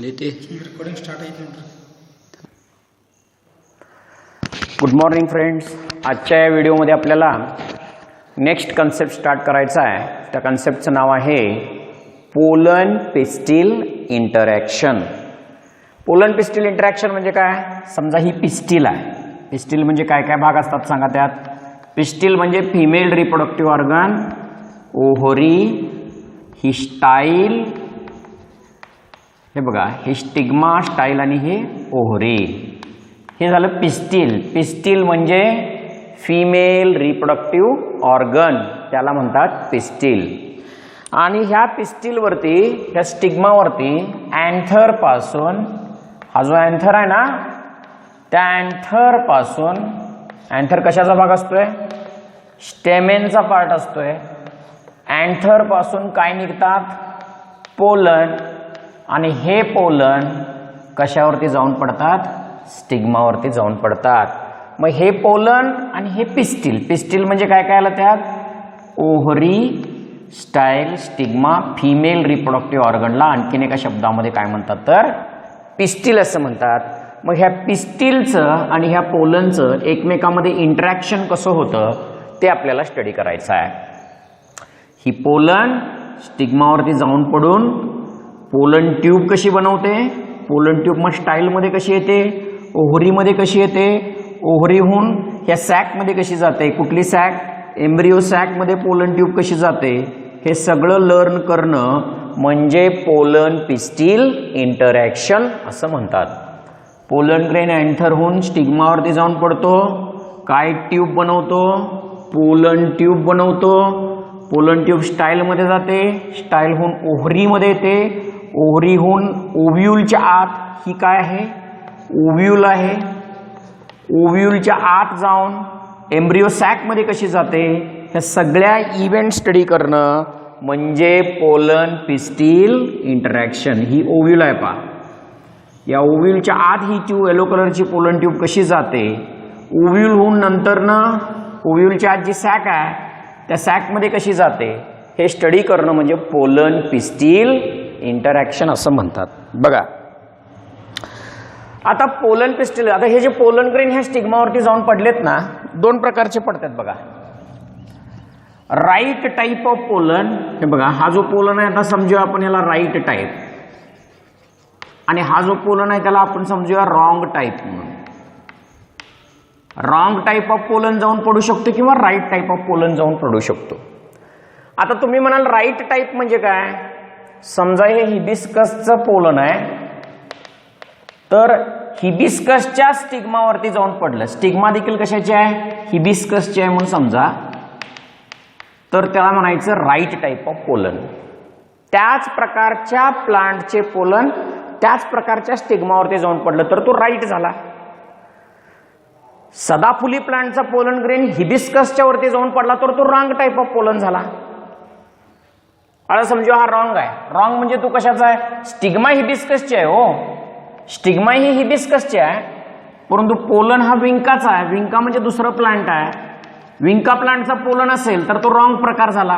झाले ते recording start आहे. Good morning friends. आजच्या या व्हिडिओमध्ये आपल्याला नेक्स्ट कन्सेप्ट स्टार्ट करायचा आहे. त्या कन्सेप्टचं नाव आहे pollen pistil interaction. Pollen pistil interaction म्हणजे काय? समजा ही पिस्टिल आहे. पिस्टिल म्हणजे काय काय भाग असतात सांगा त्यात. पिस्टिल म्हणजे फिमेल रिप्रोडक्टिव्ह ऑर्गन, ओव्हरी, ही स्टाईल, हे बघा हे स्टिग्मा, स्टाईल आणि हे ओव्हरी. हे झालं पिस्टिल. पिस्टिल म्हणजे फिमेल रिप्रोडक्टिव्ह ऑर्गन, त्याला म्हणतात पिस्टिल. आणि ह्या पिस्टिलवरती, ह्या स्टिग्मावरती अँथर पासून, हा जो अँथर आहे ना, त्या अँथर पासून, अँथर कशाचा भाग असतोय? स्टेमेनचा पार्ट असतोय. अँथर पासून काय निघतात? पोलन. आणि हे पोलन कशावरती जाऊन पडतात? स्टिग्मावरती जाऊन पडतात. मग हे पोलन आणि हे पिस्टिल. पिस्टिल म्हणजे काय काय आलं त्यात? Ovary, style, stigma, female reproductive ऑर्गनला आणखीन एका शब्दामध्ये काय म्हणतात तर पिस्टिल असं म्हणतात. मग ह्या पिस्टिलचं आणि ह्या पोलनचं एकमेकांमध्ये इंटरॅक्शन कसं होतं ते आपल्याला स्टडी करायचं आहे. ही पोलन स्टिग्मावरती जाऊन पडून पोलन ट्यूब कशी बनवते? पोलन ट्यूब मग स्टाईलमध्ये कशी येते? ओव्हरीमध्ये कशी येते? ओव्हरीहून ह्या सॅकमध्ये कशी जाते? कुठली सॅक? एम्ब्रिओ सॅकमध्ये पोलन ट्यूब कशी जाते? हे सगळं लर्न करणं म्हणजे पोलन पिस्टिल इंटरॅक्शन असं म्हणतात. पोलन ग्रेन अँथरहून स्टिग्मावरती जाऊन पडतो, काय ट्यूब बनवतो? पोलन ट्यूब बनवतो. पोलन ट्यूब स्टाईलमध्ये जाते, स्टाईलहून ओव्हरीमध्ये येते, ओव्हरीहून ओव्ह्यूलच्या आत, ही काय आहे? ओव्ह्यूल आहे. ओव्ह्यूलच्या आत जाऊन एम्ब्रिओ सॅकमध्ये कशी जाते? ह्या सगळ्या इव्हेंट स्टडी करणं म्हणजे पोलन पिस्टिल इंटरॅक्शन. ही ओव्ह्यूल आहे पहा. या ओव्ह्यूलच्या आत ही ट्यूब, येलो कलरची पोलन ट्यूब कशी जाते? ओव्ह्यूलहून नंतरनं ओव्ह्यूलच्या आत जी सॅक आहे त्या सॅकमध्ये कशी जाते? हे स्टडी करणं म्हणजे पोलन पिस्टिल इंटरॅक्शन असं म्हणतात. बघा आता पोलन पिस्टिल, आता हे जे पोलन ग्रेन ह्या स्टिग्मावरती जाऊन पडलेत ना, दोन प्रकारचे पडतात बघा. राईट टाईप ऑफ पोलन, हे बघा हा जो पोलन आहे आता समजूया आपण याला राईट टाईप, आणि हा जो पोलन आहे त्याला आपण समजूया रॉंग टाईप म्हणून. रॉंग टाईप ऑफ पोलन जाऊन पडू शकतो किंवा राईट टाईप ऑफ पोलन जाऊन पडू शकतो. आता तुम्ही म्हणाल राईट टाईप म्हणजे काय? समजा हे हिबिस्कसचं पोलन आहे, तर हिबिस्कसच्या स्टिग्मावरती जाऊन पडलं. स्टिग्मा देखील कशाची आहे? हिबिस्कसची आहे म्हणून समजा, तर त्याला म्हणायचं राईट टाईप ऑफ पोलन. त्याच प्रकारच्या प्लांटचे पोलन त्याच प्रकारच्या स्टिग्मावरती जाऊन पडलं तर तो राईट झाला. सदाफुली प्लांटचा पोलन ग्रेन हिबिस्कसच्या वरती जाऊन पडला तर तो रॉंग टाईप ऑफ पोलन झाला. आता समजू हा रॉंग आहे. रॉंग म्हणजे तो कशाचा आहे? स्टिग्मा हिबिस्कसची आहे. हो, स्टिग्मा ही हिबिस्कसची आहे, परंतु पोलन हा विंकाचा आहे. विंका म्हणजे दुसरं प्लांट आहे. विंका प्लांटचा पोलन असेल तर तो रॉंग प्रकार झाला.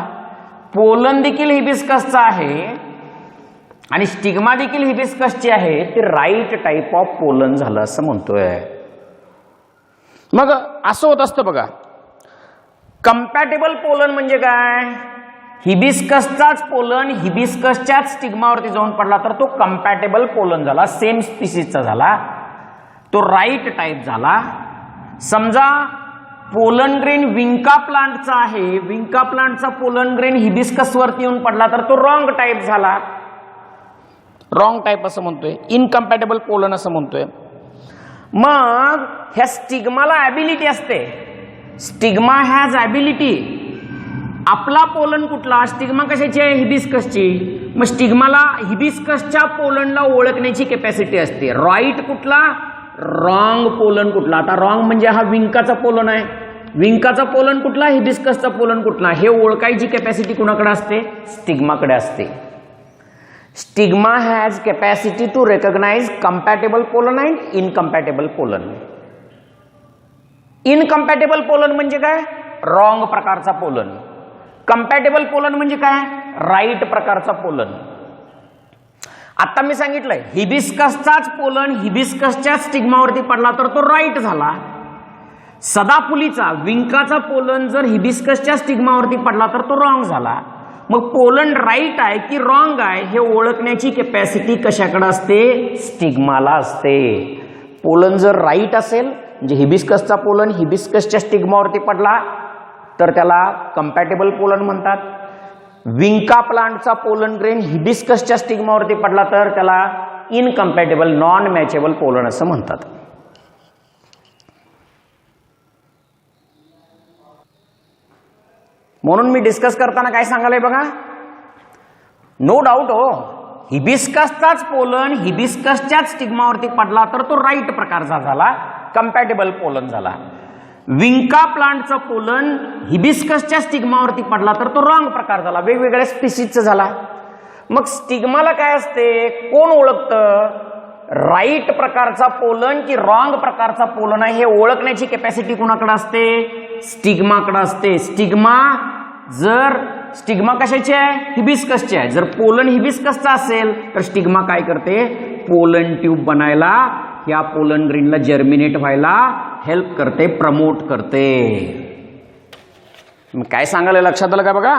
पोलन देखील हिबिस्कसचा आहे आणि स्टिग्मा देखील हिबिस्कसची आहे, ते राईट टाईप ऑफ पोलन झालं असं म्हणतोय. मग असं होत असतं बघा. कंपॅटेबल पोलन म्हणजे काय? हिबिस्कसचाच पोलन हिबिस्कसच्याच स्टिग्मावरती जाऊन पडला तर तो कंपॅटेबल पोलन झाला, सेम स्पीसीजचा झाला, तो राईट टाईप झाला. समजा पोलन ग्रेन विंका प्लांटचा आहे, विंका प्लांटचा पोलन ग्रेन हिबिस्कसवरती येऊन पडला तर तो रॉंग टाईप झाला. रॉंग टाईप असं म्हणतोय, इनकम्पॅटेबल पोलन असं म्हणतोय. मग ह्या स्टिग्माला ॲबिलिटी असते. Stigma has ability. आपला पोलन कुठला? स्टिग्मा कशाची आहे? हिबिस्कसची. मग स्टिग्माला हिबिस्कसच्या पोलनला ओळखण्याची कॅपॅसिटी असते. राईट कुठला? रॉंग पोलन कुठला? आता रॉंग म्हणजे हा विंकाचा पोलन आहे. विंकाचा पोलन कुठला? हिबिस्कसचा पोलन कुठला? हे ओळखायची कॅपॅसिटी कुणाकडे असते? स्टिग्माकडे असते. Stigma has capacity to recognise compatible pollen and incompatible pollen. Incompatible pollen म्हणजे काय? रॉंग प्रकारचा पोलन. कंपॅटेबल पोलन म्हणजे काय? राईट प्रकारचा पोलन. आता मी सांगितलंय हिबिस्कसचाच पोलन हिबिस्कसच्या स्टिग्मावरती पडला तर तो राईट झाला. सदाफुलीचा विंकाचा पोलन जर हिबिस्कसच्या स्टिग्मावरती पडला तर तो रॉंग झाला. मग पोलन राईट आहे की रॉंग आहे हे ओळखण्याची कॅपॅसिटी कशाकडे असते? स्टिग्माला असते. पोलन जर राईट असेल म्हणजे हिबिस्कसचा पोलन हिबिस्कसच्या स्टिग्मावरती पडला तर त्याला कंपॅटेबल पोलन म्हणतात. विंका प्लांटचा पोलन ग्रेन हिबिस्कसच्या स्टिग्मावरती पडला तर त्याला इनकम्पॅटेबल नॉन मॅचेबल पोलन असं म्हणतात. म्हणून मी डिस्कस करताना काय सांगायला बघा, नो डाऊट हो, हिबिस्कसचाच पोलन हिबिस्कसच्याच स्टिग्मावरती पडला तर तो राईट प्रकारचा झाला, कंपॅटेबल पोलन झाला. विंका प्लांटचा पोलन हिबिस्कसच्या स्टिग्मावरती पडला तर तो रॉंग प्रकार झाला, वेगवेगळ्या स्पीसीजचा झाला. मग स्टिग्माला काय असते, कोण ओळखतं राईट प्रकारचा पोलन की रॉंग प्रकारचा पोलन आहे हे ओळखण्याची कॅपॅसिटी कोणाकडे असते? स्टिग्माकडे असते. स्टिग्मा कशाची आहे? हिबिस्कसची आहे. जर पोलन हिबिस्कसचा असेल तर स्टिग्मा काय करते? पोलन ट्यूब बनायला, या पोलन ग्रेनला जर्मिनेट व्हायला हेल्प करते, प्रमोट करते. काय सांगायला लक्षात आलं का बघा,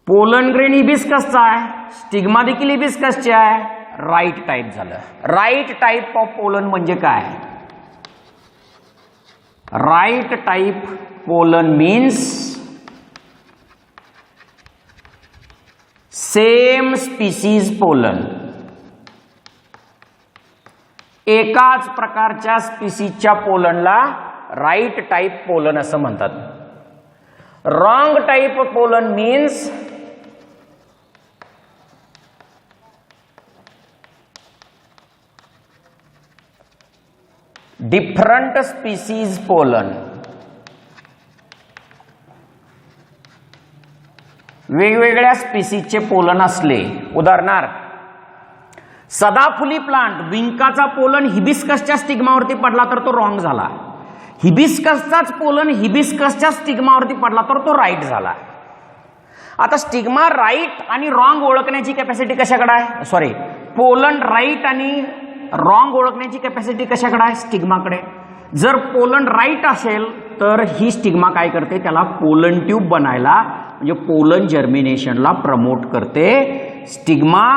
पोलन ग्रेन हिबिस्कसचा आहे, स्टिग्मा देखील हिबिस्कसची आहे, राईट टाईप झालं. राईट टाईप ऑफ पोलन म्हणजे काय? Right type pollen means same species pollen, एकाच प्रकारच्या स्पीसीजच्या पोलनला राईट टाईप पोलन असं म्हणतात. Wrong type pollen means different species pollen, वेगवेगळ्या स्पीसीजचे पोलन असले. उदाहरणार्थ सदाफुली प्लांट विंकाचा पोलन हिबिस्कसच्या स्टिग्मावरती पडला तर तो रॉंग झाला. हिबिस्कसचाच पोलन हिबिस्कसच्या स्टिग्मावरती पडला तर तो राईट झाला. आता स्टिग्मा राईट आणि रॉंग ओळखण्याची कॅपॅसिटी कशाकडे आहे? सॉरी, पोलन राईट आणि रॉंग ओळखण्याची कॅपॅसिटी कशाकडे आहे? स्टिग्माकडे. जर पोलन राईट असेल तर ही स्टिग्मा काय करते? त्याला पोलन ट्यूब बनायला म्हणजे पोलन जर्मिनेशनला प्रमोट करते. स्टिग्मा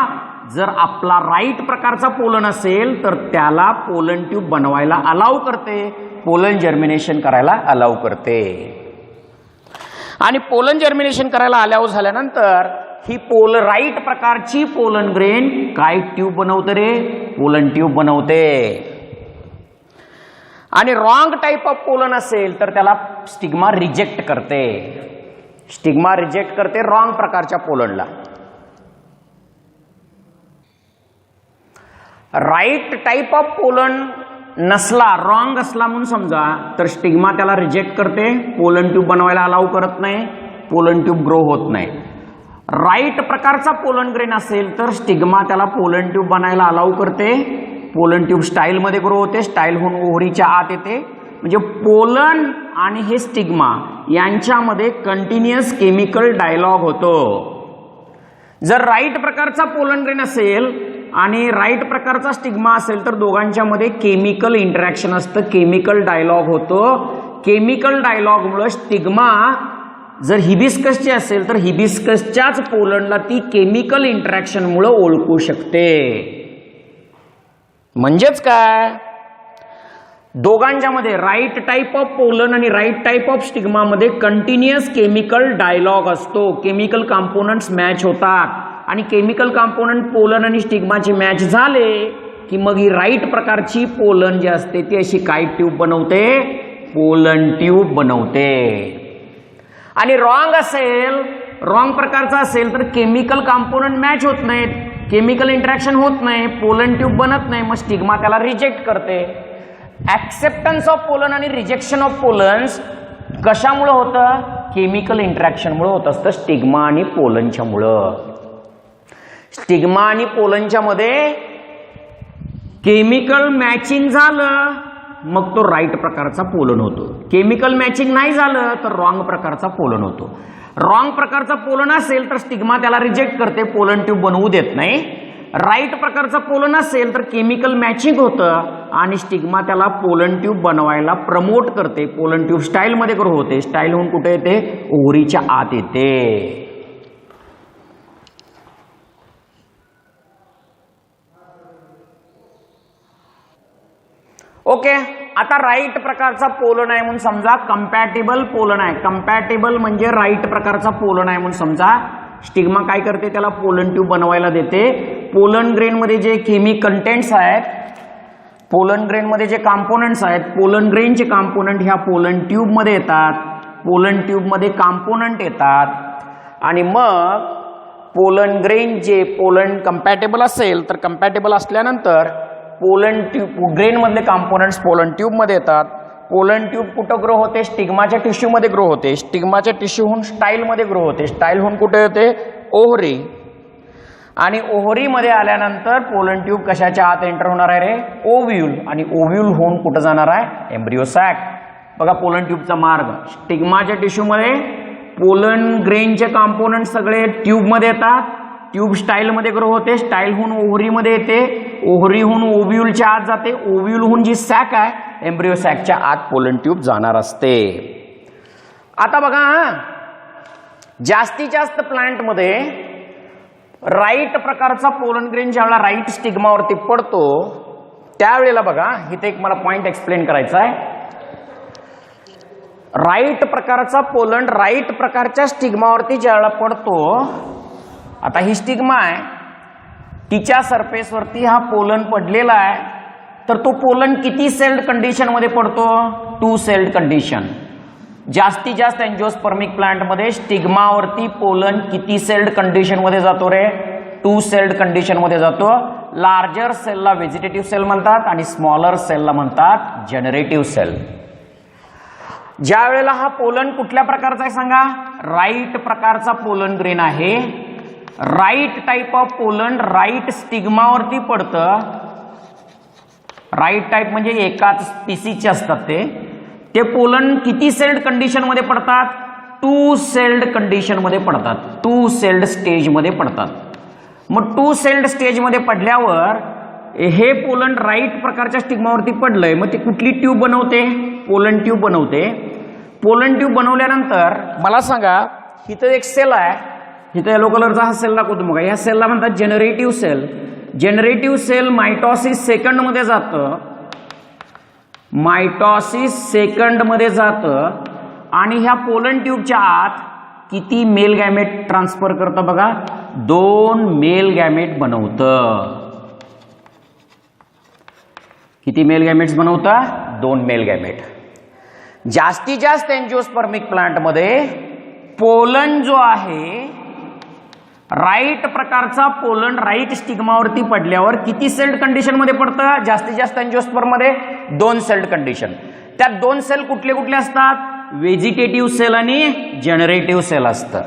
जर आपला राईट प्रकारचा पोलन असेल तर त्याला पोलन ट्यूब बनवायला अलाउ करते, पोलन जर्मिनेशन करायला अलाउ करते. आणि पोलन जर्मिनेशन करायला अलाउ झाल्यानंतर ही राईट प्रकारची पोलन ग्रेन काय ट्यूब बनवते रे? पोलन ट्यूब बनवते. आणि रॉंग टाईप ऑफ पोलन असेल तर त्याला स्टिग्मा रिजेक्ट करते. स्टिग्मा रिजेक्ट करते रॉंग प्रकारच्या पोलनला. राईट टाईप ऑफ पोलन नसला, रॉंग असला म्हणून समजा तर स्टिग्मा त्याला रिजेक्ट करते, पोलन ट्यूब बनवायला अलाउ करत नाही, पोलन ट्यूब ग्रो होत नाही. राईट प्रकारचा पोलन ग्रेन असेल तर स्टिग्मा त्याला पोलन ट्यूब बनायला अलाउ करते, पोलन ट्यूब स्टाईल मध्ये ग्रो होते, स्टाईल होऊन ओव्हरीच्या आत येते. म्हणजे पोलन आणि हे स्टिग्मा यांच्यामध्ये कंटिन्युअस केमिकल डायलॉग होतो. जर राईट प्रकारचा पोलन ग्रेन असेल आणि राईट प्रकारचा स्टिग्मा असेल तर दोघांच्या मध्ये केमिकल इंटरॅक्शन असतं, केमिकल डायलॉग होतो. केमिकल डायलॉगमुळे स्टिग्मा जर हिबिस्कसची असेल तर हिबिस्कसच्याच पोलनला ती केमिकल इंटरॅक्शनमुळे ओळखू शकते. म्हणजेच काय, दोघांच्या मध्ये राईट टाईप ऑफ पोलन आणि राईट टाईप ऑफ स्टिग्मा मध्ये कंटिन्युअस केमिकल डायलॉग असतो. केमिकल कंपोनंट्स मॅच होतात आणि केमिकल कंपोनंट पोलन आणि स्टिग्माचे मॅच झाले की मग ही राईट प्रकारची पोलन जी असते ती अशी काय ट्यूब बनवते? पोलन ट्यूब बनवते. आणि रॉंग असेल, रॉंग प्रकारचा असेल तर केमिकल कंपोनंट मॅच होत नाहीत, केमिकल इंटरॅक्शन होत नाही, पोलन ट्यूब बनत नाही, मग स्टिग्मा त्याला रिजेक्ट करते. ऍक्सेप्टन्स ऑफ पोलन आणि रिजेक्शन ऑफ पोलन्स कशामुळे होतं? केमिकल इंटरॅक्शनमुळे होत असतं, स्टिग्मा आणि पोलनच्या मुळे. स्टिग्मा आणि पोलनच्या मध्ये केमिकल मॅचिंग झालं मग तो राईट प्रकारचा पोलन होतो, केमिकल मॅचिंग नाही झालं तर रॉंग प्रकारचा पोलन होतो. रॉंग प्रकारचा पोलन असेल तर स्टिग्मा त्याला रिजेक्ट करते, पोलन ट्यूब बनवू देत नाही. राईट प्रकारचा पोलन असेल तर केमिकल मॅचिंग होतं आणि स्टिग्मा त्याला पोलन ट्यूब बनवायला प्रमोट करते. पोलन ट्यूब स्टाईल मध्ये ग्रो होते. स्टाईल होऊन कुठे येते? ओव्हरीच्या आत येते. ओके, आता राईट प्रकारचा पोलन आहे म्हणून समजा, कंपॅटेबल पोलन आहे. कंपॅटेबल म्हणजे राईट प्रकारचा पोलन आहे म्हणून समजा. स्टिग्मा काय करते? त्याला पोलन ट्यूब बनवायला देते. पोलन ग्रेन मध्ये जे केमिकल कंटेंट्स आहेत, पोलन ग्रेन मध्ये जे कॉम्पोनंट्स आहेत, पोलन ग्रेनचे कॉम्पोनंट ह्या पोलन ट्यूब मध्ये येतात. पोलन ट्यूब मध्ये कॉम्पोनंट येतात आणि मग पोलन ग्रेन जे पोलन कंपॅटेबल असेल तर कंपॅटेबल असल्यानंतर पोलन ट्यूब ग्रेन मधले कॉम्पोनंट्स पोलन ट्यूब मध्ये येतात. पोलन ट्यूब कुठं ग्रो होते? स्टिग्माच्या टिश्यू मध्ये ग्रो होते. स्टिग्माच्या टिश्यूहून स्टाईल मध्ये ग्रो होते. स्टाईल होऊन कुठे येते? ओव्हरी. आणि ओव्हरी मध्ये आल्यानंतर पोलन ट्यूब कशाच्या आत एंटर होणार आहे रे? ओव्ह्यूल. आणि ओव्ह्यूल होऊन कुठं जाणार आहे? Embryo sac. बघा पोलन ट्यूबचा मार्ग. स्टिग्माच्या टिश्यू मध्ये पोलन ग्रेनचे कॉम्पोनंट सगळे ट्यूब मध्ये येतात. ट्यूब स्टाईल मध्ये ग्रो होते. स्टाईल होऊन ओव्हरी मध्ये येते. ओव्हरी होऊन ओव्ह्यूलच्या आत जाते. ओव्ह्यूल होऊन जी सॅक आहे एम्ब्रियो सॅकच्या आत पोलन ट्यूब जाणार असते. आता बघा, जास्तीत जास्त प्लांट मध्ये राईट प्रकारचा पोलन ग्रेन ज्यावेळेला राईट स्टिग्मावरती पडतो त्यावेळेला बघा, इथे एक मला पॉइंट एक्सप्लेन करायचा आहे. राईट प्रकारचा पोलन राईट प्रकारच्या स्टिग्मावरती ज्यावेळेला पडतो, आता ही स्टिग्मा आहे, तिच्या सरफेसवरती हा पोलन पडलेला आहे, तर तो पोलन किती सेल्ड कंडिशन मध्ये पडतो? 2 सेल्ड कंडिशन. जास्तीत जास्त एंजिओस्पर्मिक प्लांट मध्ये स्टिग्मावरती पोलन किती सेल्ड कंडिशन मध्ये जातो रे? 2 सेल्ड कंडिशन मध्ये जातो. लार्जर सेलला व्हेजिटेटिव्ह सेल म्हणतात आणि स्मॉलर सेलला म्हणतात जनरेटिव्ह सेल. ज्या वेळेला हा पोलन कुठल्या प्रकारचा आहे सांगा? राईट प्रकारचा पोलन ग्रेन आहे. Right type of pollen right स्टिग्मावरती पडतं. राईट टाइप म्हणजे एकाच स्पीसीचे असतात ते पोलन किती सेल्ड कंडिशन मध्ये पडतात? 2 सेल्ड कंडिशन मध्ये पडतात. 2 सेल्ड स्टेज मध्ये पडतात. मग 2 सेल्ड स्टेज मध्ये पडल्यावर हे पोलन राईट प्रकारच्या स्टिग्मावरती पडलंय, मग ते कुठली ट्यूब बनवते? पोलन ट्यूब बनवते. पोलन ट्यूब बनवल्यानंतर मला सांगा, इथं एक सेल आहे, इथं येलो कलरचा हा सेल दाखवतो. मग या सेलला म्हणतात generative cell. Generative cell mitosis second मध्ये जातं. मायटॉसिस सेकंड मध्ये जातं आणि ह्या पोलन ट्यूबच्या आत किती मेल गॅमेट ट्रान्सफर करतं बघा? 2 मेल गॅमेट बनवतं. किती मेल गॅमेट्स बनवतं? 2 मेल गॅमेट. जास्तीत जास्त एंजिओस्पर्मिक प्लांट मध्ये पोलन जो आहे, राईट प्रकारचा पोलन राईट स्टिग्मावरती पडल्यावर किती सेल्ड कंडिशन मध्ये पडतं? जास्तीत जास्त एंजिओस्पर्म मध्ये 2 सेल्ड कंडिशन. त्यात 2 सेल कुठले कुठले असतात? व्हेजिटेटिव्ह सेल आणि जनरेटिव्ह सेल असतं.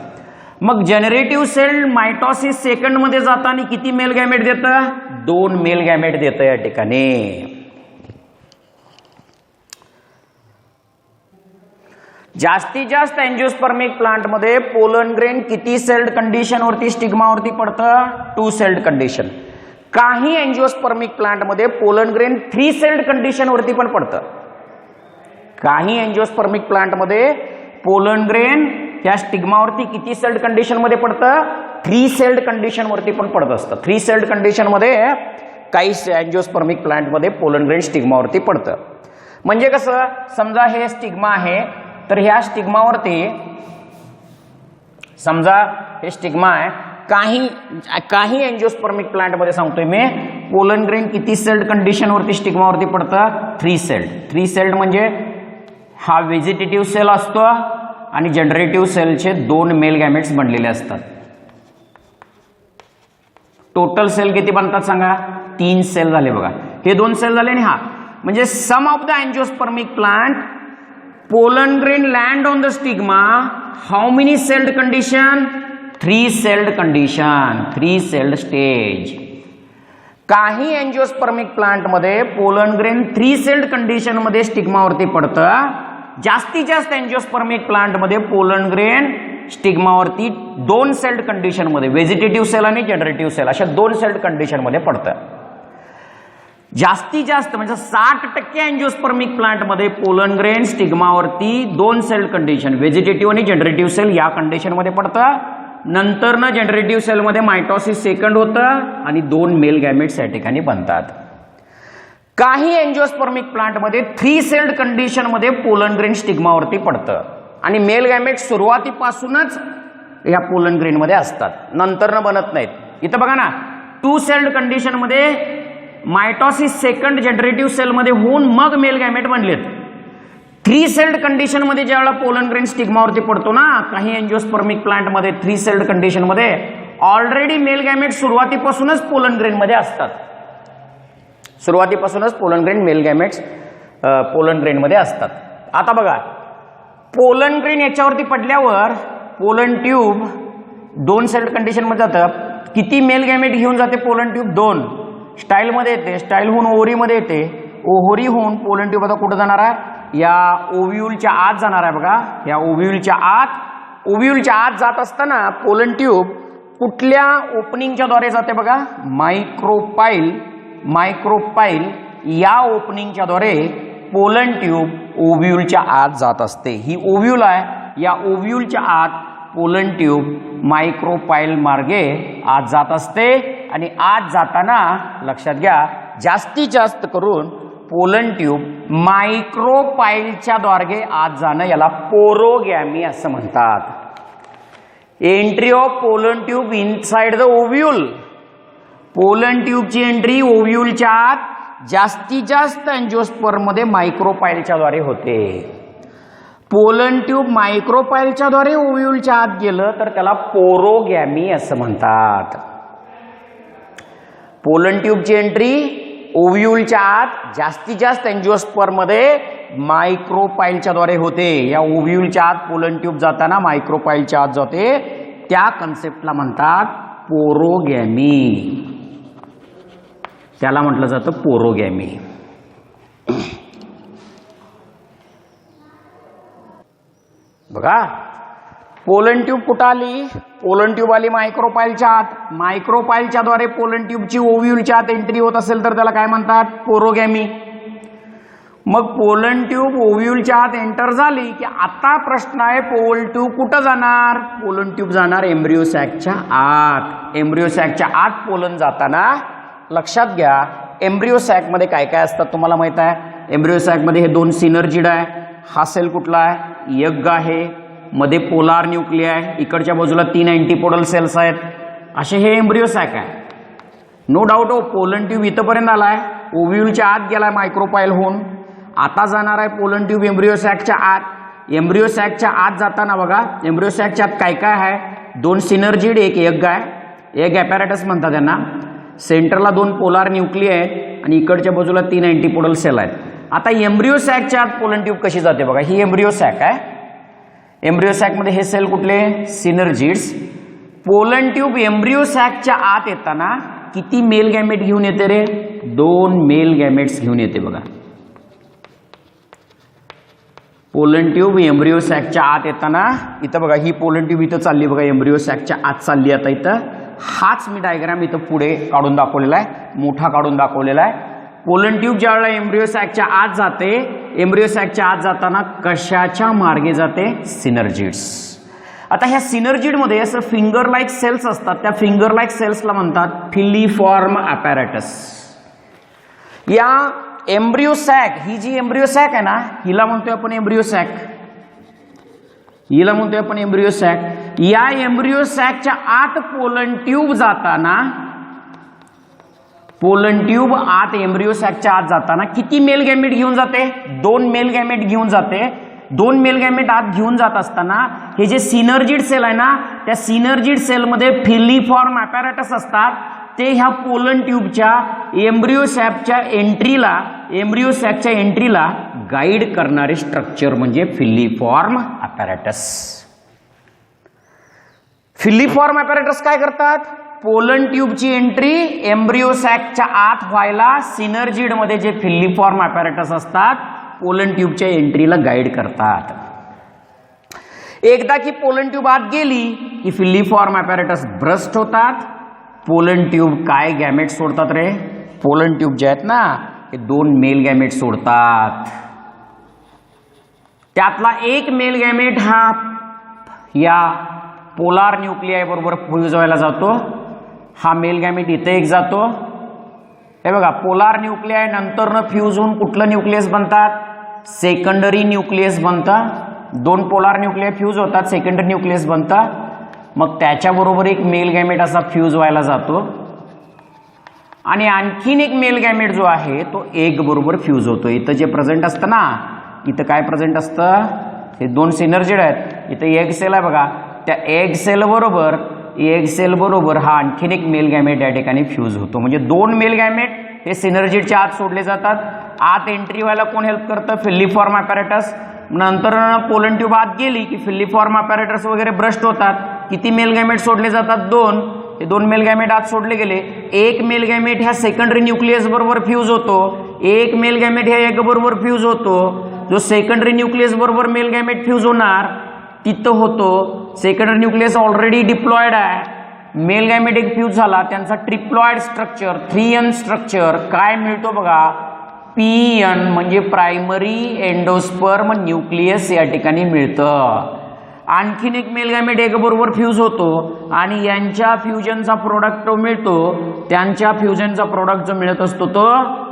मग जनरेटिव्ह सेल मायटॉसिस सेकंड मध्ये जाताना किती मेल गॅमेट देतं? 2 मेल गॅमेट देतं या ठिकाणी. जास्तीत जास्त एंजिओस्पर्मिक प्लांट मध्ये पोलन ग्रेन किती सेल्ड कंडिशन वरती स्टिग्मावरती पडतं? 2 सेल्ड कंडिशन. काही एंजिओस्पर्मिक प्लांट मध्ये पोलन ग्रेन 3 सेल्ड कंडिशन वरती पण पडतं. काही एंजिओस्पर्मिक प्लांट मध्ये पोलन ग्रेन या स्टिग्मावरती किती सेल्ड कंडिशन मध्ये पडतं? 3 सेल्ड कंडिशन वरती पण पडत असतं. 3 सेल्ड कंडिशन मध्ये काही एंजिओस्पर्मिक प्लांट मध्ये पोलन ग्रेन स्टिग्मावरती पडतं. म्हणजे कसं, समजा हे स्टिग्मा आहे, तर ह्या स्टिग्मावरती समजा हे स्टिग्मा आहे, काही एंजिओस्पर्मिक प्लांट मध्ये सांगतोय मी, पोलन ग्रेन किती सेल्ड कंडिशन वरती स्टिग्मावरती पडतं? 3 सेल्ड. 3 सेल्ड म्हणजे हा व्हेजिटेटिव्ह सेल असतो आणि जनरेटिव्ह सेलचे 2 मेल गॅमेट्स बनलेले असतात. टोटल सेल किती बनतात सांगा? 3 सेल झाले बघा. हे 2 सेल झाले आणि हा म्हणजे some of the angiospermic plant pollen grain land on the stigma. How many celled condition? 3 celled condition. 3 celled stage. काही एंजिओस्पर्मिक प्लांट मध्ये पोलन ग्रेन 3 सेल्ड कंडिशन मध्ये स्टिग्मावरती पडतं. जास्तीत जास्त एंजिओस्पर्मिक प्लांट मध्ये पोलन ग्रेन स्टिग्मावरती 2 सेल्ड कंडिशनमध्ये, व्हेजिटेटिव्ह सेल आणि जनरेटिव्ह सेल अशा 2 सेल्ड कंडिशनमध्ये पडतं. जास्तीत जास्त म्हणजे 60% अँजिओस्पर्मिक प्लांटमध्ये पोलन ग्रेन स्टिग्मावरती 2 सेल्ड कंडिशन, व्हेजिटेटिव्ह आणि जनरेटिव्ह सेल या कंडिशनमध्ये पडतं. नंतर ना जनरेटिव्ह सेलमध्ये मायटॉसिस सेकंड होतं आणि 2 मेल गॅमेट्स या ठिकाणी बनतात. काही एंजिओस्पर्मिक प्लांटमध्ये 3 सेल्ड कंडिशनमध्ये पोलन ग्रेन स्टिग्मावरती पडतं आणि मेल गॅमेट सुरुवातीपासूनच या पोलन ग्रेनमध्ये असतात, नंतर न बनत नाहीत. इथं बघा ना, 2 सेल्ड कंडिशनमध्ये मायटॉसिस सेकंड जनरेटिव्ह सेलमध्ये होऊन मग मेल गॅमेट बनलेत. 3 सेल्ड कंडिशनमध्ये ज्यावेळेला पोलन ग्रेन स्टिग्मावरती पडतो ना, काही एंजिओस्पर्मिक प्लांटमध्ये 3 सेल्ड कंडिशनमध्ये ऑलरेडी मेल गॅमेट सुरुवातीपासूनच पोलन ग्रेनमध्ये असतात. सुरुवातीपासूनच pollen grain male gametes pollen ग्रेनमध्ये असतात. आता बघा, पोलन ग्रेन याच्यावरती पडल्यावर पोलन ट्यूब 2 सेल्ड कंडिशनमध्ये जातं. किती मेल गॅमेट घेऊन जाते पोलन ट्यूब? 2. स्टाईलमध्ये येते, स्टाईल होऊन ओव्हरीमध्ये येते, ओव्हरी होऊन पोलन ट्यूब आता कुठं जाणार आहे? या ओव्ह्यूलच्या आत जाणार आहे. बघा, या ओव्ह्यूलच्या आत जात असताना पोलन ट्यूब कुठल्या ओपनिंगच्या द्वारे जाते? बघा, मायक्रोपाईल या ओपनिंगच्या द्वारे पोलन ट्यूब ओव्ह्यूलच्या आत जात असते. ही ओव्ह्यूल आहे, या ओव्ह्यूलच्या आत पोलन ट्यूब मायक्रोपाईल मार्गे आत जात असते आणि आत जाताना लक्षात घ्या, जास्तीत जास्त करून पोलन ट्यूब मायक्रोपाईलच्या द्वारे आत जाणं याला पोरोगॅमी असं म्हणतात. Entry of pollen tube inside the ovule. Pollen ट्यूबची एंट्री ओव्ह्यूलच्या आत जास्तीत जास्त अँजिओस्पर्म मध्ये मायक्रोपाईलच्या द्वारे होते. पोलन ट्यूब मायक्रोपाईलच्या द्वारे ओव्ह्यूलच्या आत गेलं तर त्याला पोरोगॅमी असं म्हणतात. पोलन ट्यूबची एंट्री ओव्ह्यूलच्या आत जास्तीत जास्त अँजिओस्पर्म मध्ये मायक्रोपाईलच्या द्वारे होते. या ओव्ह्यूलच्या आत पोलन ट्यूब जाताना मायक्रोपाईलच्या आत जाते, त्या कन्सेप्टला म्हणतात पोरोगॅमी. त्याला म्हटलं जातं पोरोगॅमी. बघा, पोलन ट्यूब कुठं आली? पोलन ट्यूब आली मायक्रोपाईलच्या आत. मायक्रोपाईलच्या द्वारे पोलन ट्यूबची ओव्ह्यूलच्या आत एंट्री होत असेल तर त्याला काय म्हणतात? पोरोगॅमी. मग पोलन ट्यूब ओव्ह्यूलच्या आत एंटर झाली की आता प्रश्न आहे, पोलन ट्यूब कुठं जाणार? पोलन ट्यूब जाणार एम्ब्रिओ सॅकच्या आत. एम्ब्रिओ सॅकच्या आत पोलन जाताना लक्षात घ्या, एम्ब्रिओ सॅकमध्ये काय काय असतात तुम्हाला माहित आहे. एम्ब्रिओ सॅकमध्ये हे 2 सिनर्जिड आहे. हा सेल कुठला आहे? एग आहे. मध्ये पोलार न्यूक्लिय आहे. इकडच्या बाजूला 3 अँटीपोडल सेल्स आहेत. असे हे एम्ब्रिओ सॅक आहे. नो डाऊट हो, पोलन ट्यूब इथंपर्यंत आलाय, ओव्ह्यूलच्या आत गेलाय मायक्रोपाईल होऊन. आता जाणार आहे पोलन ट्यूब एम्ब्रिओ सॅकच्या आत. एम्ब्रिओ सॅकच्या आत जाताना बघा, एम्ब्रिओ सॅकच्या आत काय काय आहे? 2 सिनर्जिड, एक एग आहे. एग ॲपॅरेटस म्हणतात त्यांना. सेंटरला 2 पोलार न्यूक्लिय आहेत आणि इकडच्या बाजूला 3 अँटीपोडल सेल आहेत. आता एम्ब्रिओ सॅकच्या आत पोलन ट्यूब कशी जाते? बघा, ही एम्ब्रिओ सॅक आहे. एम्ब्रिओ सॅकमध्ये हे सेल कुठले? सिनर्जिड्स. पोलन ट्यूब एम्ब्रिओ सॅकच्या आत येताना किती मेल गॅमेट घेऊन येते रे? 2 मेल गॅमेट्स घेऊन येते. बघा, पोलन ट्यूब एम्ब्रिओ सॅकच्या आत येताना इथं बघा, ही पोलन ट्यूब इथं चालली. बघा, एम्ब्रिओ सॅकच्या आत चालली. आता इथं हाच मी डायग्राम इथं पुढे काढून दाखवलेला आहे, मोठा काढून दाखवलेला आहे. पोलन ट्यूब ज्यावेळेला एम्ब्रिओ सॅकच्या आत जाते, एम्ब्रिओ सॅकच्या आत जाताना कशाच्या मार्गे जाते? सिनर्जिड्स. आता ह्या सिनर्जिडमध्ये असं फिंगर लाईक सेल्स असतात. त्या फिंगर लाईक सेल्सला म्हणतात फिलिफॉर्म ॲपॅरेटस. या एम्ब्रिओ सॅक, ही जी एम्ब्रिओ सॅक आहे ना, हिला म्हणतोय आपण एम्ब्रिओ सॅक. हिला म्हणतोय आपण एम्ब्रिओ सॅक. या एम्ब्रिओ सॅकच्या आत पोलन ट्यूब जाताना, पोलन ट्यूब आत एम्ब्रिओ सॅकच्या आत जाताना किती मेल गॅमेट घेऊन जाते? 2 मेल गॅमेट घेऊन जाते. 2 मेल गॅमेट आत घेऊन जात असताना हे जे सिनर्जिड सेल आहे ना, त्या सिनर्जिड सेलमध्ये फिलिफॉर्म ॲपॅरेटस असतात. ते ह्या पोलन ट्यूबच्या एम्ब्रिओ सॅकच्या एंट्रीला गाईड करणारे स्ट्रक्चर म्हणजे फिलिफॉर्म ॲपॅरेटस. फिलिफॉर्म ॲपॅरेटस काय करतात? पोलन ट्यूबची एंट्री एम्ब्रिओ सॅकच्या आत व्हायला सिनर्जिड मध्ये जे फिलिफॉर्म ॲपॅरेटस असतात पोलन ट्यूबच्या एंट्रीला गाईड करतात. एकदा की पोलन ट्यूब आत गेली की फिलिफॉर्म ॲपॅरेटस ब्रस्ट होतात. पोलन ट्यूब काय गॅमेट सोडतात रे? पोलन ट्यूब जे आहेत ना हे 2 मेल गॅमेट सोडतात. त्यातला एक मेल गॅमेट हा या पोलार न्यूक्लियाय बरोबर फ्यूज व्हायला जातो. हा मेल गॅमेट इथे एक जातो. हे बघा, पोलार न्यूक्लियाय नंतरनं फ्यूज होऊन कुठलं न्यूक्लियस बनतात? सेकंडरी न्यूक्लियस बनतं. 2 पोलार न्यूक्लियाय फ्यूज होतात, सेकंडरी न्यूक्लियस बनतं. मग त्याच्याबरोबर एक मेल गॅमेट असा फ्यूज व्हायला जातो आणि आणखीन एक मेल गॅमेट जो आहे तो एग बरोबर फ्यूज होतो. इथं जे प्रेझेंट असतं ना, इथं काय प्रेझेंट असतं? हे 2 सिनर्जिड आहेत. इथं एग सेल आहे बघा, त्या एग सेल बरोबर हा आणखीन एक मेल गॅमेट या ठिकाणी फ्यूज होतो. म्हणजे 2 मेल गॅमेट हे सिनर्जिडच्या आत सोडले जातात. आत एंट्री व्हायला कोण हेल्प करतं? Filiform apparatus. नंतर पोलन ट्यूब आत गेली की फिलिफॉर्म ॲपॅरेटस वगैरे ब्रस्ट होतात. किती मेल गॅमेट सोडले जातात? 2. हे 2 मेल गॅमेट आत सोडले गेले. एक मेल गॅमेट ह्या सेकंडरी न्यूक्लियस बरोबर फ्यूज होतो. एक मेल गॅमेट ह्या एग बरोबर फ्यूज होतो. जो सेकंडरी न्यूक्लियस बरोबर मेल गॅमेट फ्यूज होणार तिथं होतो. सेकंडरी न्यूक्लियस ऑलरेडी डिप्लॉयड आहे. मेल गॅमेट एक फ्यूज झाला, त्यांचा ट्रिप्लॉइड स्ट्रक्चर 3n स्ट्रक्चर काय मिळतो बघा? PN म्हणजे प्रायमरी एंडोस्पर्म न्यूक्लियस या ठिकाणी मिळतं. आणखीन एक मेल गॅमेट एग बरोबर फ्यूज होतो आणि यांच्या फ्युजनचा प्रोडक्ट मिळतो. त्यांच्या फ्युजनचा प्रोडक्ट जो मिळत असतो तो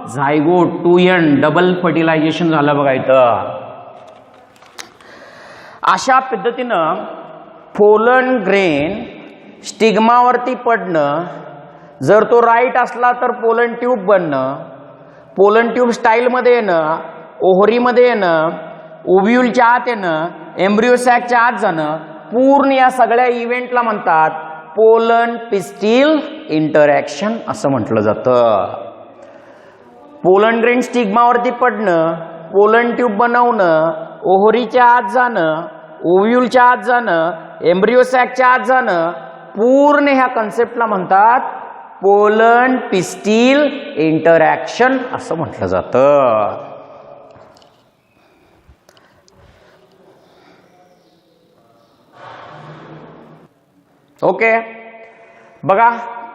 झायगोट 2n डबल फर्टिलायझेशन झालं बघा इथं. अशा पद्धतीनं पोलन ग्रेन स्टिग्मावरती पडणं, जर तो राईट असला तर पोलन ट्यूब बनणं, पोलन ट्यूब स्टाईलमध्ये येणं, ओव्हरीमध्ये येणं, ओव्ह्यूलच्या आत येणं, एम्ब्रिओ सॅकच्या आत जाणं, पूर्ण या सगळ्या इव्हेंटला म्हणतात पोलन पिस्टिल इंटरॅक्शन असं म्हटलं जातं. पोलन ग्रेन स्टिग्मावरती पडणं, पोलन ट्यूब बनवणं, ओव्हरीच्या आत जाणं, ओव्ह्यूलच्या आत जाणं, एम्ब्रिओ सॅकच्या आत जाणं, पूर्ण ह्या कन्सेप्टला म्हणतात पोलन पिस्टिल इंटरॅक्शन असं म्हटलं जातं. ओके, बघा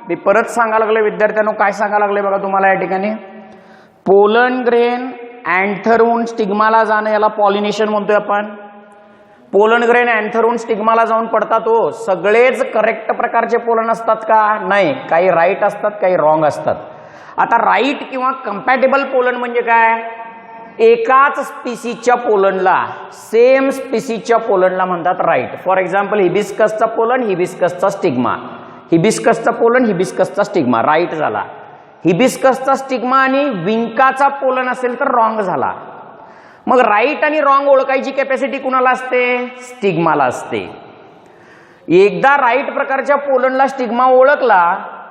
मी परत सांगायला लागले विद्यार्थ्यांनो, काय सांगायला लागले बघा तुम्हाला या ठिकाणी. पोलन ग्रेन अँथरहून स्टिग्माला जाणं याला पॉलिनेशन म्हणतोय आपण. पोलन ग्रेन अँथरहून स्टिग्माला जाऊन पडतात. हो, सगळेच करेक्ट प्रकारचे पोलन असतात का? नाही, काही राईट असतात, काही रॉंग असतात. आता राईट किंवा कंपॅटेबल पोलन म्हणजे काय? एकाच स्पीसीजच्या पोलनला, सेम स्पीसीजच्या पोलनला म्हणतात राईट. फॉर एक्झाम्पल हिबिस्कसचा पोलन, हिबिस्कसचा स्टिग्मा, हिबिस्कसचा पोलन, हिबिस्कसचा स्टिग्मा, राईट झाला. हिबिस्कसचा स्टिग्मा आणि विंकाचा पोलन असेल तर रॉंग झाला. मग राईट आणि रॉंग ओळखायची कॅपॅसिटी कुणाला असते? स्टिग्माला असते. एकदा राईट प्रकारच्या पोलनला स्टिग्मा ओळखला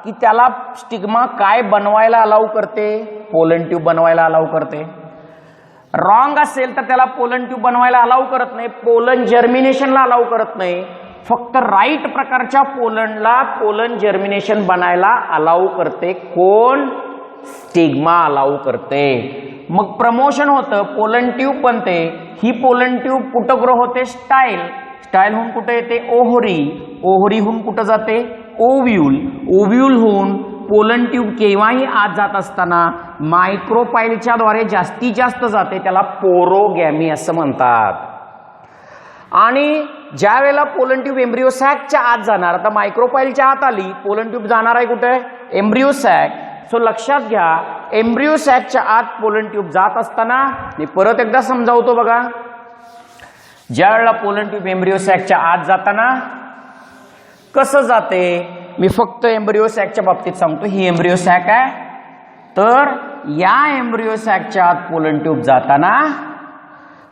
की त्याला स्टिग्मा काय बनवायला अलाउ करते? पोलन ट्यूब बनवायला अलाउ करते. रॉंग असेल तर त्याला पोलन ट्यूब बनवायला अलाउ करत नाही, पोलन जर्मिनेशनला अलाउ करत नाही. फक्त राईट प्रकारच्या पोलनला पोलन जर्मिनेशन बनायला अलाउ करते. कोण? स्टिग्मा अलाउ करते. मग प्रमोशन होतं, पोलन ट्यूब बनते. ही पोलन ट्यूब कुठं ग्रो होते? स्टाईल. स्टाईलहून कुठे येते? ओव्हरी. ओव्हरीहून कुठं जाते? ओव्ह्यूल. ओव्ह्यूलहून पोलन ट्यूब केव्हाही आत जात असताना मायक्रोपाईलच्या द्वारे जास्तीत जास्त जाते, त्याला पोरोगॅमी असं म्हणतात. आणि ज्या वेळेला पोलन ट्यूब एम्ब्रिओ सॅकच्या आत जाणार, आता मायक्रोपाईलच्या आत आली, पोलन ट्यूब जाणार आहे कुठे? Embryo sack. सो लक्षात घ्या, एम्ब्रिओ सॅकच्या आत पोलन ट्यूब जात असताना, मी परत एकदा समजावतो बघा, ज्या वेळेला पोलन ट्यूब एम्ब्रिओ सॅकच्या आत जाताना कसं जाते, मी फक्त एम्ब्रिओ सॅकच्या बाबतीत सांगतो. ही एम्ब्रिओ सॅक आहे, तर या एम्ब्रिओ सॅकच्या आत पोलन ट्यूब जाताना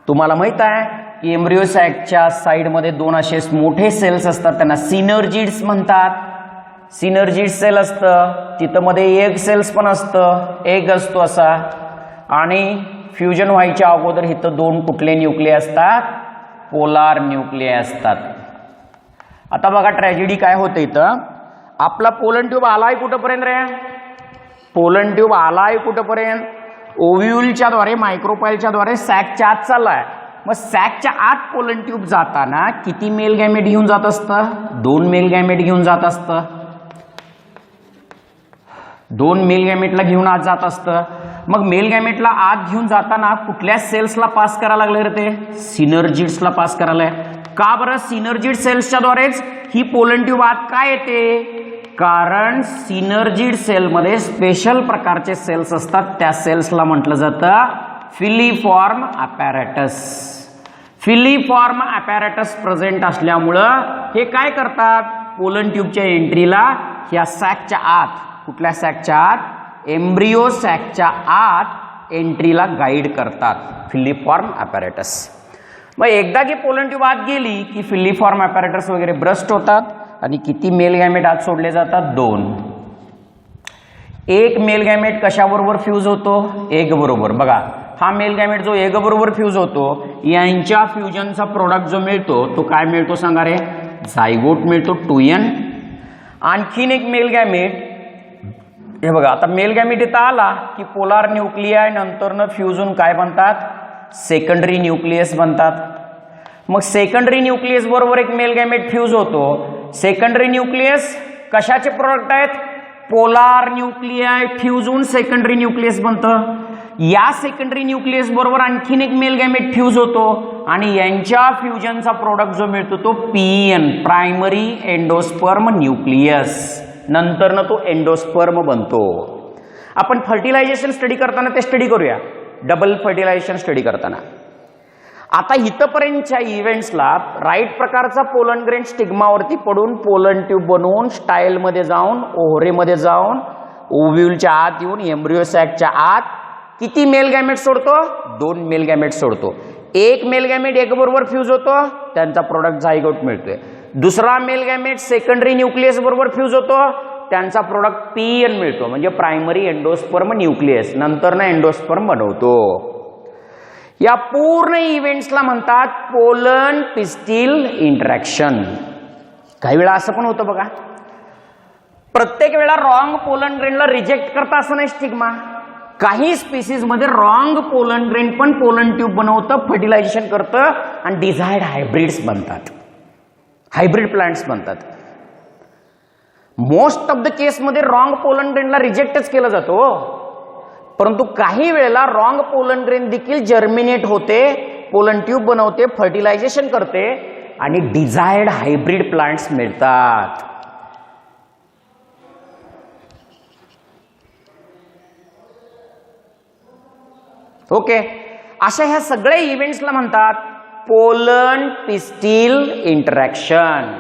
तुम्हाला माहित आहे की एम्ब्रिओ सॅकच्या साईडमध्ये 2 असे मोठे सेल्स असतात, त्यांना सिनर्जिड्स म्हणतात. सिनर्जिड सेल असतं, तिथं मध्ये एग सेल्स पण असतं, एग असतो असा. आणि फ्युजन व्हायच्या अगोदर इथं 2 कुठले न्यूक्लिय असतात? पोलार न्यूक्लिय असतात. आता बघा ट्रॅजेडी काय होते इथं. आपला पोलन ट्यूब आलाय कुठंपर्यंत रे? पोलन ट्यूब आलाय कुठंपर्यंत? ओव्ह्यूलच्या द्वारे, मायक्रोपाईलच्या द्वारे सॅकच्या आत चाललाय. मग सॅकच्या आत पोलन ट्यूब जाताना किती मेल गॅमेट घेऊन जात असतं? 2 मेल गॅमेट घेऊन जात असतं. 2 मेल गॅमेटला घेऊन आत जात असतं. मग मेल गॅमेटला आत घेऊन जाताना कुठल्या सेल्सला पास करायला लागले रे? ते सिनर्जिड्सला पास करायला. का बरं? सिनर्जिड सेल्सच्या द्वारेच ही पोलन ट्यूब आत का येते? कारण सिनर्जिड सेलमध्ये स्पेशल प्रकारचे सेल्स असतात, त्या सेल्सला म्हटलं जातं filiform apparatus. Filiform apparatus present असल्यामुळं हे काय करतात? पोलन ट्यूबच्या एंट्रीला ह्या सॅकच्या आत, कुठल्या सॅकच्या आत? एम्ब्रिओ सॅकच्या आत एंट्रीला गाईड करतात फिलीफॉर्म अपॅरेटस. मग एकदा की पोलन ट्यूब आत गेली की फिलीफॉर्म अपॅरेटस वगैरे ब्रस्ट होतात आणि किती मेल गॅमेट आत सोडले जातात? 2. एक मेल गॅमेट कशाबरोबर फ्यूज होतो? एग बरोबर. बघा हा मेल गॅमेट जो एग बरोबर फ्यूज होतो, यांच्या फ्युजनचा प्रोडक्ट जो मिळतो तो काय मिळतो सांगा रे? झायगोट मिळतो 2n. आणखीन एक मेल गॅमेट, हे बघा आता मेल गॅमेट इथं आला की पोलार न्यूक्लियाय नंतरनं फ्यूज होऊन काय बनतात? सेकंडरी न्यूक्लियस बनतात. मग सेकंडरी न्यूक्लियस बरोबर एक मेल गॅमेट फ्यूज होतो. सेकंडरी न्यूक्लियस कशाचे प्रोडक्ट आहेत? पोलार न्यूक्लियाय फ्यूज होऊन सेकंडरी न्यूक्लियस बनतं. या सेकंडरी न्यूक्लियस बरोबर आणखीन एक मेल गॅमेट फ्यूज होतो आणि यांच्या फ्युजनचा प्रोडक्ट जो मिळतो तो PN, प्रायमरी एंडोस्पर्म न्यूक्लियस. नंतरनं तो एंडोस्पर्म बनतो. आपण फर्टिलायझेशन स्टडी करताना ते स्टडी करूया, डबल फर्टिलायझेशन स्टडी करताना. आता इथपर्यंतच्या इव्हेंट्सला राईट प्रकारचा पोलन ग्रेन स्टिग्मावरती पडून पोलन ट्यूब बनवून स्टाईलमध्ये जाऊन ओव्हरीमध्ये जाऊन ओव्ह्यूलच्या आत येऊन एम्ब्रिओ सॅकच्या आत किती मेल गॅमेट सोडतो? 2 मेल गॅमेट सोडतो. एक मेल गॅमेट एक बरोबर फ्यूज होतो, त्यांचा प्रोडक्ट झायगोट मिळतोय. दुसरा मेल गॅमेट सेकंडरी न्यूक्लियस बरोबर फ्यूज होतो, त्यांचा प्रोडक्ट PN मिळतो, म्हणजे प्रायमरी एंडोस्पर्म न्यूक्लियस. नंतर एंडोस्पर्म बनवतो. या पूर्ण इव्हेंट्सला म्हणतात पोलन पिस्टिल इंटरॅक्शन. काही वेळा असं पण होतं बघा, प्रत्येक वेळा रॉंग पोलन ग्रेनला रिजेक्ट करता असं नाही स्टिग्मा. काही स्पीसीज मध्ये रॉंग पोलन ग्रेन पण पोलन ट्यूब बनवतं, फर्टिलायझेशन करतं आणि डिझायर्ड हायब्रिड्स बनतात, हायब्रिड प्लांट्स बनतात. मोस्ट ऑफ द केसमध्ये रॉंग पोलन ग्रेनला रिजेक्टच केलं जातो, परंतु काही वेळेला रॉंग पोलन ग्रेन देखील जर्मिनेट होते, पोलन ट्यूब बनवते, फर्टिलायझेशन करते आणि डिझायर्ड हायब्रिड प्लांट्स मिळतात. ओके, अशा ह्या सगळ्या इव्हेंट्सला म्हणतात पोलन पिस्टिल इंटरॅक्शन.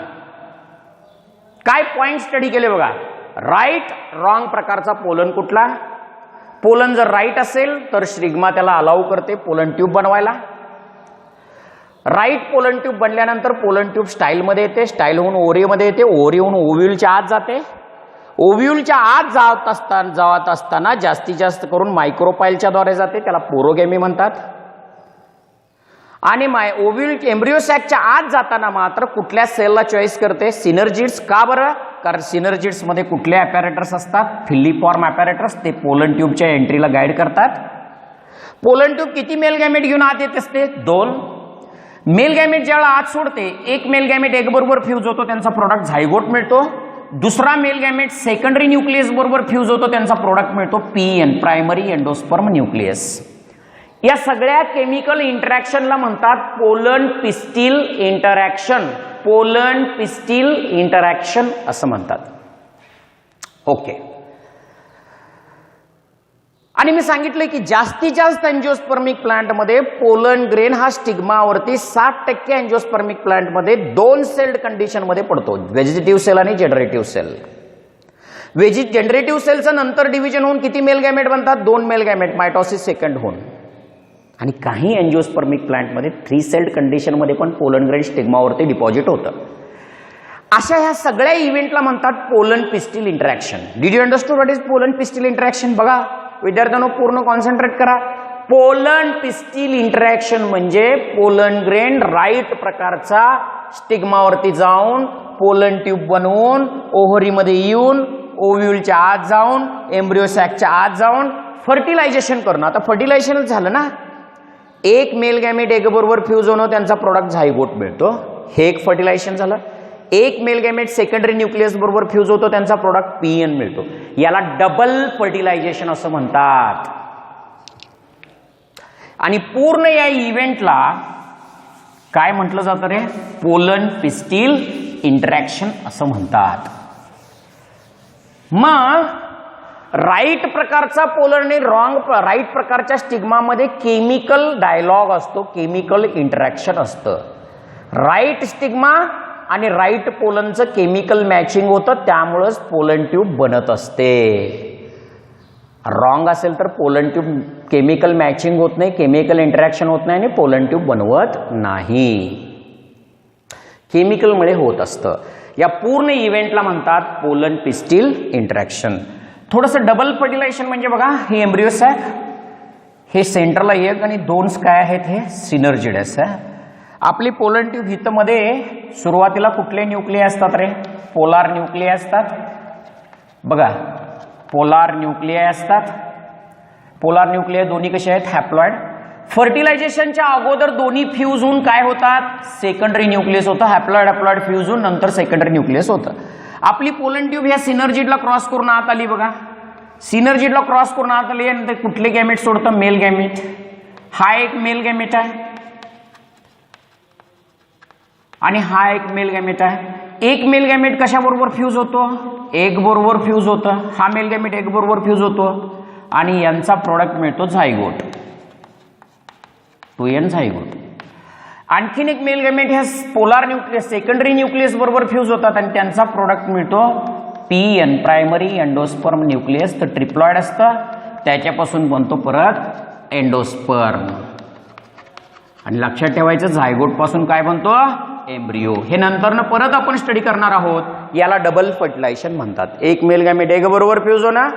काय पॉइंट स्टडी केले बघा? राईट रॉंग प्रकारचा पोलन कुठला? पोलन जर राईट असेल तर स्टिग्मा त्याला अलाउ करते पोलन ट्यूब बनवायला. राईट पोलन ट्यूब बनल्यानंतर पोलन ट्यूब स्टाईलमध्ये येते, स्टाईल होऊन ओव्हरीमध्ये येते, ओव्हरी होऊन ओव्ह्यूलच्या आत जाते. ओव्ह्यूलच्या आत जात असताना जास्तीत जास्त करून मायक्रोपाईलच्या द्वारे जाते, त्याला पोरोगॅमी म्हणतात. आणि ओव्ह्यूल एम्ब्रिओ सॅकच्या आत जाताना मात्र कुठल्या सेलला चॉईस करते? सिनर्जिड्स. का बरं? कारण सिनर्जिड्स मध्ये कुठले अपॅरेटर्स असतात? फिलीफॉर्म अपॅरेटर्स. ते पोलन ट्यूबच्या एंट्रीला गाईड करतात. पोलन ट्यूब किती मेल गॅमेट घेऊन आत येत असते? 2 मेल गॅमेट ज्याला आत सोडते, एक मेल गॅमेट एक बरोबर फ्यूज होतो, त्यांचा प्रोडक्ट झायगोट मिळतो. दुसरा मेल गॅमेट सेकंडरी न्यूक्लियस बरोबर फ्यूज होतो, त्यांचा प्रोडक्ट मिळतो PN, प्रायमरी एंडोस्पर्म न्यूक्लियस. या सगळ्या केमिकल इंटरॅक्शनला म्हणतात pollen pistil interaction. Pollen pistil interaction असं म्हणतात. ओके, आणि मी सांगितलं की जास्तीत जास्त एंजिओस्पर्मिक प्लांटमध्ये पोलन ग्रेन हा स्टिग्मावरती 60% एंजिओस्पर्मिक प्लांटमध्ये 2 सेल्ड कंडिशन मध्ये पडतो, व्हेजिटेटिव्ह सेल आणि जनरेटिव्ह सेल. जनरेटिव्ह सेलचं नंतर डिव्हिजन होऊन किती मेल गॅमेट बनतात? 2 मेल गॅमेट, मायटॉसिस सेकंड होऊन. आणि काही एंजिओस्पर्मिक प्लांटमध्ये 3 सेल्ड कंडिशन मध्ये पण पोलन ग्रेन स्टिग्मावरती डिपॉझिट होतं. अशा ह्या सगळ्या इव्हेंटला म्हणतात pollen pistil interaction. Did you understand what is pollen pistil interaction? बघा विद्यार्थ्यांनो, पूर्ण कॉन्सन्ट्रेट करा. पोलन पिस्टिल इंटरॅक्शन म्हणजे पोलन ग्रेन राईट प्रकारचा स्टिग्मावरती जाऊन पोलन ट्यूब बनवून ओव्हरीमध्ये येऊन ओव्ह्यूलच्या आत जाऊन एम्ब्रिओ सॅकच्या आत जाऊन फर्टिलायझेशन करणं. आता फर्टिलायझेशन झालं ना, एक मेल गॅमेट एग बरोबर फ्यूज होणं त्यांचा प्रोडक्ट झायगोट मिळतो, हे एक फर्टिलायझेशन झालं. एक मेल गॅमेट सेकंडरी न्यूक्लियस बरोबर फ्यूज होतो त्यांचा प्रोडक्ट पीएन मिळतो. याला डबल फर्टिलायझेशन असं म्हणतात. आणि पूर्ण या इव्हेंटला काय म्हटलं जातं रे? पोलन पिस्टिल इंटरॅक्शन असं म्हणतात. मग राईट प्रकारचा पोलर आणि राईट प्रकारच्या स्टिग्मामध्ये केमिकल डायलॉग असतो, केमिकल इंटरॅक्शन असतं. राईट स्टिग्मा आणि राईट पोलनचं केमिकल मॅचिंग होतं, त्यामुळंच पोलन ट्यूब बनत असते. रॉंग असेल तर पोलन ट्यूब केमिकल मॅचिंग होत नाही, केमिकल इंटरॅक्शन होत नाही आणि पोलन ट्यूब बनवत नाही. केमिकलमुळे होत असतं. या पूर्ण इव्हेंटला म्हणतात पोलन पिस्टिल इंटरॅक्शन. थोडंसं डबल फर्टिलायझेशन म्हणजे बघा, हे एम्ब्रियोस आहे, हे सेंटरला एक आणि दोन काय आहेत, हे सिनर्जिडस आहे. आपली पोलन ट्यूब हित मध्ये सुरुवातीला कुठले न्यूक्लिय असतात रे? पोलार न्यूक्लिय असतात. बघा, पोलार न्यूक्लिय असतात. पोलार न्यूक्लिय दोन्ही कसे आहेत? हॅप्लॉइड. फर्टिलायझेशनच्या अगोदर दोन्ही फ्यूज होऊन काय होतात? सेकंडरी न्यूक्लियस होतं. हॅप्लॉइड हॅप्लॉइड फ्यूज होऊन नंतर सेकंडरी न्यूक्लियस होतं. आपली पोलन ट्यूब ह्या सिनर्जिडला क्रॉस करून आत आली. बघा, सिनर्जिडला क्रॉस करून आत आली आणि ते कुठले गॅमेट सोडतं? Mail gamete. हा एक मेल गॅमेट आहे आणि हा एक मेल गॅमेट आहे. एक मेल गॅमेट कशाबरोबर फ्यूज होतो? एग बरोबर फ्यूज होतं. हा मेल गॅमेट एग बरोबर फ्यूज होतो आणि यांचा प्रोडक्ट मिळतो झायगोट, 2n झायगोट. आणखीन एक मेल गॅमेट ह्या पोलार न्यूक्लियस सेकंडरी न्यूक्लियस बरोबर फ्यूज होतात आणि त्यांचा प्रोडक्ट मिळतो पीएन, प्रायमरी एंडोस्पर्म न्यूक्लियस. तर ट्रिप्लॉइड असतं, त्याच्यापासून बनतो परत एंडोस्पर्म. आणि लक्षात ठेवायचं, झायगोट पासून काय बनतो? एम्ब्रियो. हे नंतर परत आपण स्टडी करणार आहोत. याला डबल फर्टिलायझेशन म्हणतात. एक मेल गॅमेट एग बरोबर फ्यूज होणं,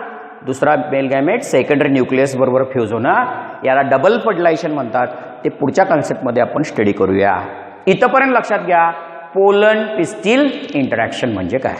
दुसरा मेल गॅमेट सेकंडरी न्यूक्लियस बरोबर फ्यूज होणं, याला डबल फर्टिलायझेशन म्हणतात. ते पुढच्या कन्सेप्टमध्ये आपण स्टडी करूया. इथपर्यंत लक्षात घ्या, पोलन पिस्टिल इंटरॅक्शन म्हणजे काय.